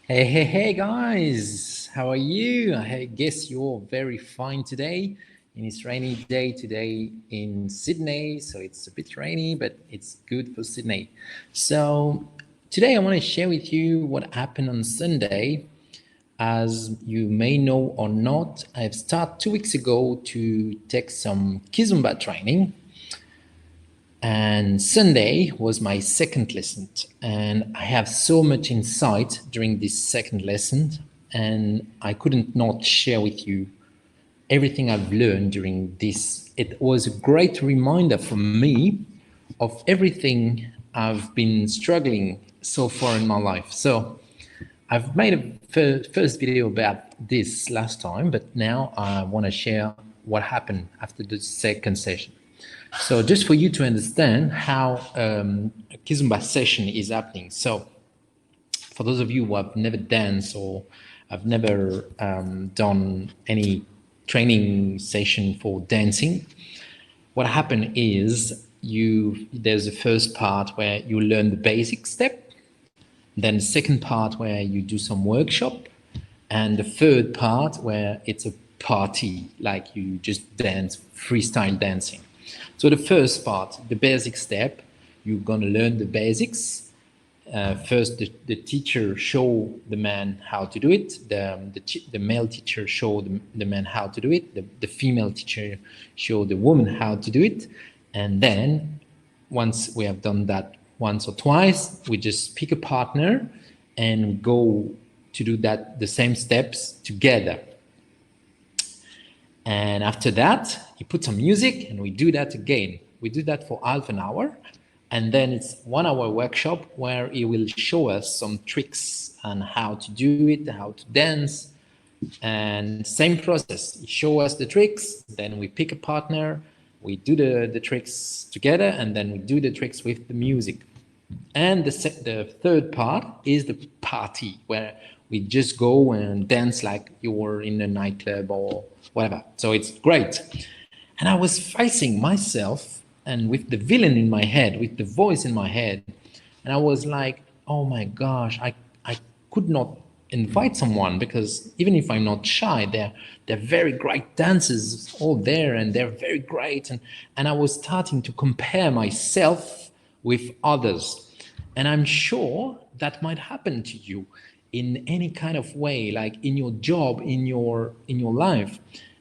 Hey guys, how are you? I guess you're very fine today. And it's rainy day today in Sydney, so it's a bit rainy, but it's good for Sydney. So today I want to share with you what happened on Sunday. As you may know or not, I've started 2 weeks ago to take some Kizomba training. And Sunday was my second lesson, and I have so much insight during this second lesson, and I couldn't not share with you everything I've learned during this. It was a great reminder for me of everything I've been struggling so far in my life. So I've made a first video about this last time, but now I want to share what happened after the second session. So just for you to understand how a Kizomba session is happening. So for those of you who have never danced or have never done any training session for dancing, what happened is there's the first part where you learn the basic step, then the second part where you do some workshop, and the third part where it's a party, like you just dance, freestyle dancing. So the first part, the basic step, you're gonna learn the basics. First, the teacher show the man how to do it. The male teacher show the man how to do it. The female teacher show the woman how to do it. And then once we have done that once or twice, we just pick a partner and go to do that the same steps together. And after that, you put some music and we do that again. We do that for half an hour. And then it's 1 hour workshop where he will show us some tricks on how to do it, how to dance. And same process, he show us the tricks, then we pick a partner, we do the tricks together, and then we do the tricks with the music. And the third part is the party, where we just go and dance like you were in a nightclub or whatever. So it's great. And I was facing myself and with the villain in my head, with the voice in my head. And I was like, oh my gosh, I could not invite someone because even if I'm not shy, they're very great dancers all there and they're very great. And I was starting to compare myself with others. And I'm sure that might happen to you in any kind of way, like in your job, in your life.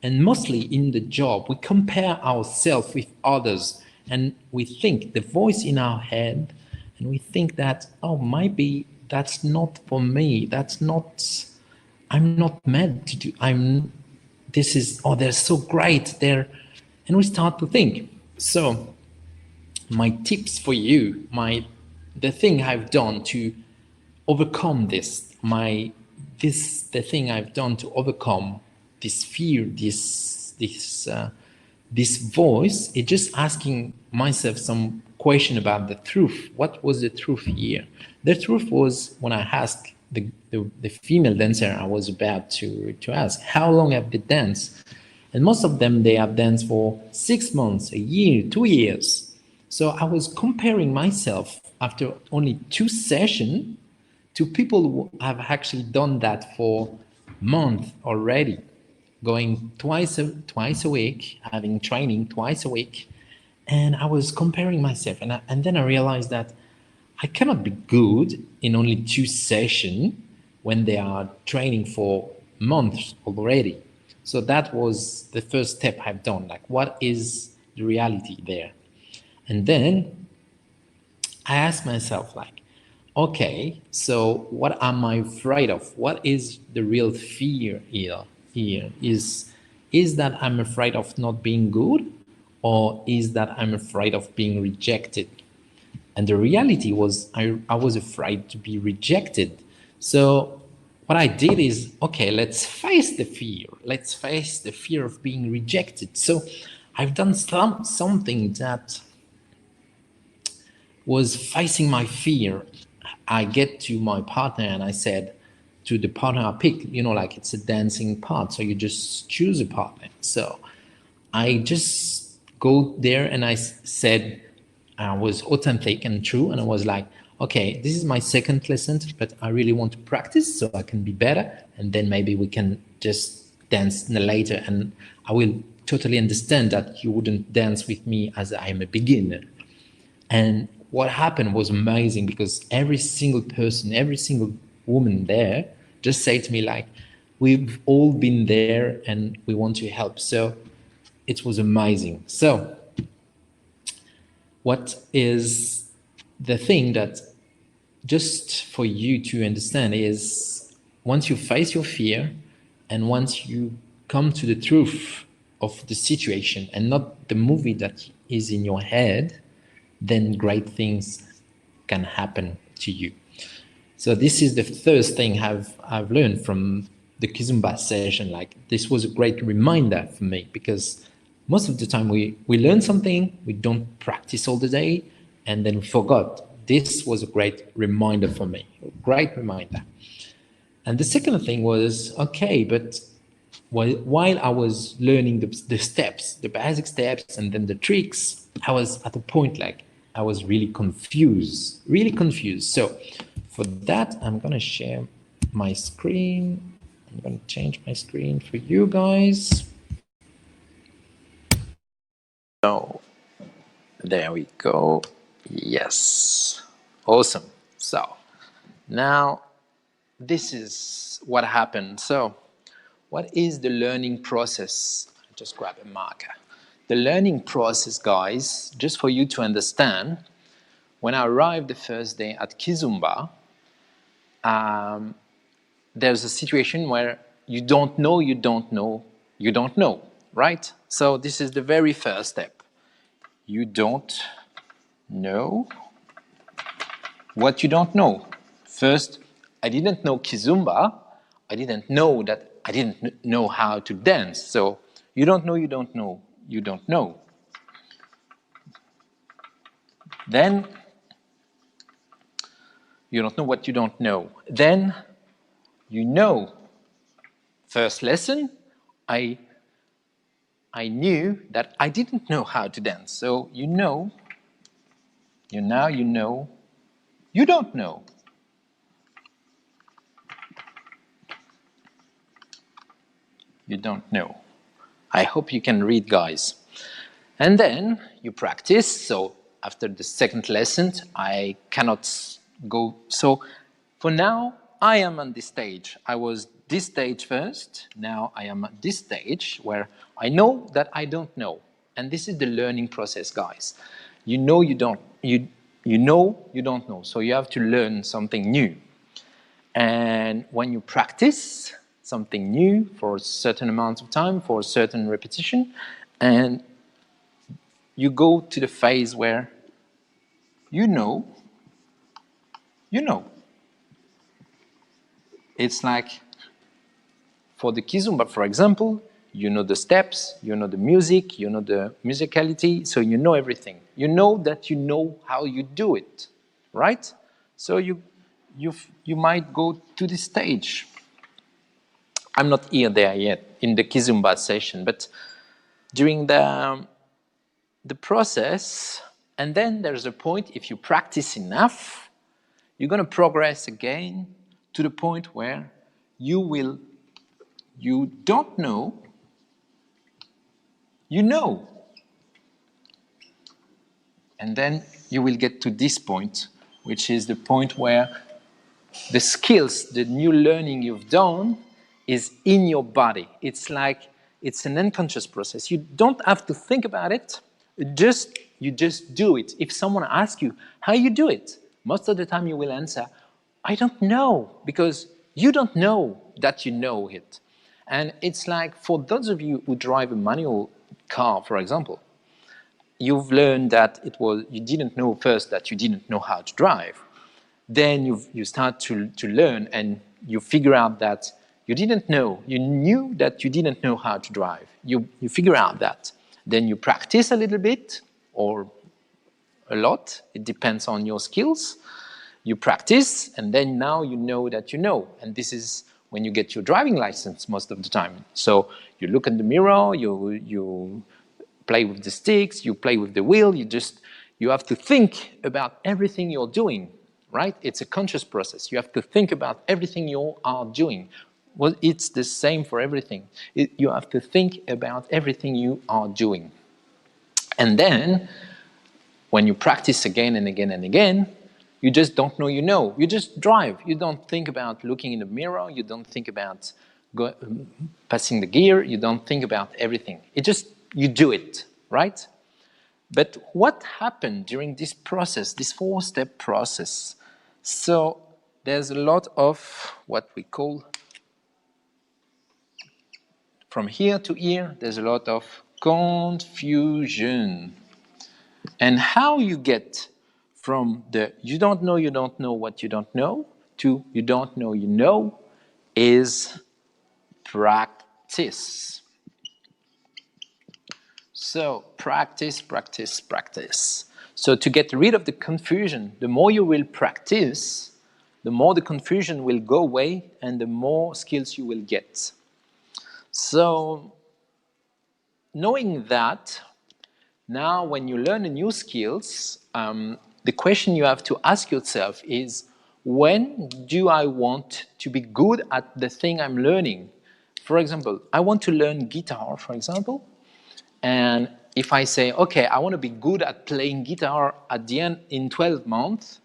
And mostly in the job, we compare ourselves with others and we think the voice in our head, and we think that, oh, maybe that's not for me. That's not, I'm not meant to do, they're so great. And we start to think. So my tips for you, the thing I've done to overcome this, the thing I've done to overcome this fear, this voice, is just asking myself some question about the truth. What was the truth here? The truth was when I asked the female dancer I was about to ask, how long have they danced? And most of them, they have danced for 6 months, a year, 2 years. So I was comparing myself after only 2 sessions to people who have actually done that for months already, going twice a week, having training twice a week. And I was comparing myself. And then I realized that I cannot be good in only 2 sessions when they are training for months already. So that was the first step I've done. Like, what is the reality there? And then I asked myself, like, okay, so what am I afraid of? What is the real fear here? Is that I'm afraid of not being good, or is that I'm afraid of being rejected? And the reality was I was afraid to be rejected. So what I did is, okay, let's face the fear. Let's face the fear of being rejected. So I've done something that was facing my fear. I get to my partner and I said to the partner I picked, like it's a dancing part. So you just choose a partner. So I just go there and I said, I was authentic and true. And I was like, okay, this is my second lesson, but I really want to practice so I can be better. And then maybe we can just dance later. And I will totally understand that you wouldn't dance with me as I am a beginner. And what happened was amazing because every single person, every single woman there just said to me like, we've all been there and we want to help. So it was amazing. So what is the thing that just for you to understand is once you face your fear and once you come to the truth of the situation and not the movie that is in your head, then great things can happen to you. So this is the first thing I've learned from the Kizomba session. Like this was a great reminder for me because most of the time we learn something, we don't practice all the day, and then we forgot. This was a great reminder for me, a great reminder. And the second thing was, okay, but while I was learning the steps, the basic steps, and then the tricks, I was at a point like I was really confused, really confused. So for that, I'm going to share my screen. I'm going to change my screen for you guys. So there we go. Yes. Awesome. So now this is what happened. So what is the learning process? Just grab a marker. The learning process, guys, just for you to understand, when I arrived the first day at Kizomba, there's a situation where you don't know, you don't know, you don't know, right? So this is the very first step. You don't know what you don't know. First, I didn't know Kizomba. I didn't know that I didn't know how to dance. So you don't know, you don't know, you don't know. Then you don't know what you don't know. Then you know. First lesson, I knew that I didn't know how to dance. So you know, you now you know, you don't know. You don't know. I hope you can read, guys. And then you practice. So after the second lesson, I cannot go. So for now, I am on this stage. I was this stage first. Now I am at this stage where I know that I don't know. And this is the learning process, guys. You know you don't. You know you don't know. So you have to learn something new. And when you practice something new for a certain amount of time, for a certain repetition, and you go to the phase where you know. It's like for the Kizomba, for example, you know the steps, you know the music, you know the musicality, so you know everything. You know that you know how you do it, right? So you might go to this stage. I'm not here there yet in the Kizomba session, but during the process, and then there's a point, if you practice enough, you're going to progress again to the point where you don't know, you know. And then you will get to this point, which is the point where the skills, the new learning you've done is in your body. It's like, it's an unconscious process. You don't have to think about it. You just do it. If someone asks you how you do it, most of the time you will answer, I don't know, because you don't know that you know it. And it's like, for those of you who drive a manual car, for example, you've learned that you didn't know first that you didn't know how to drive. Then you start to learn, and you figure out that you didn't know. You knew that you didn't know how to drive. You figure out that. Then you practice a little bit, or a lot. It depends on your skills. You practice, and then now you know that you know. And this is when you get your driving license most of the time. So you look in the mirror, you play with the sticks, you play with the wheel, you have to think about everything you're doing. right? It's a conscious process. You have to think about everything you are doing. Well, it's the same for everything. You have to think about everything you are doing. And then, when you practice again and again and again, you just don't know you know. You just drive. You don't think about looking in the mirror. You don't think about passing the gear. You don't think about everything. You do it, right? But what happened during this process, this 4-step process? So there's a lot of what we call, from here to here, there's a lot of confusion. And how you get from the you don't know what you don't know to you don't know you know is practice. So practice, practice, practice. So to get rid of the confusion, the more you will practice, the more the confusion will go away and the more skills you will get. So knowing that, now when you learn a new skills, the question you have to ask yourself is, when do I want to be good at the thing I'm learning? For example, I want to learn guitar, for example. And if I say, okay, I want to be good at playing guitar at the end in 12 months,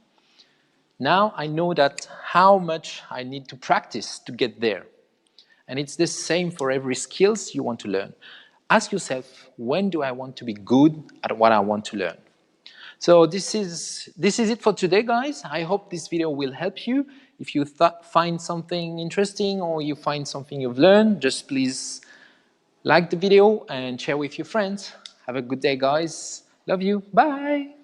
now I know that how much I need to practice to get there. And it's the same for every skills you want to learn. Ask yourself, when do I want to be good at what I want to learn? So this is it for today, guys. I hope this video will help you. If you find something interesting or you find something you've learned, just please like the video and share with your friends. Have a good day, guys. Love you. Bye.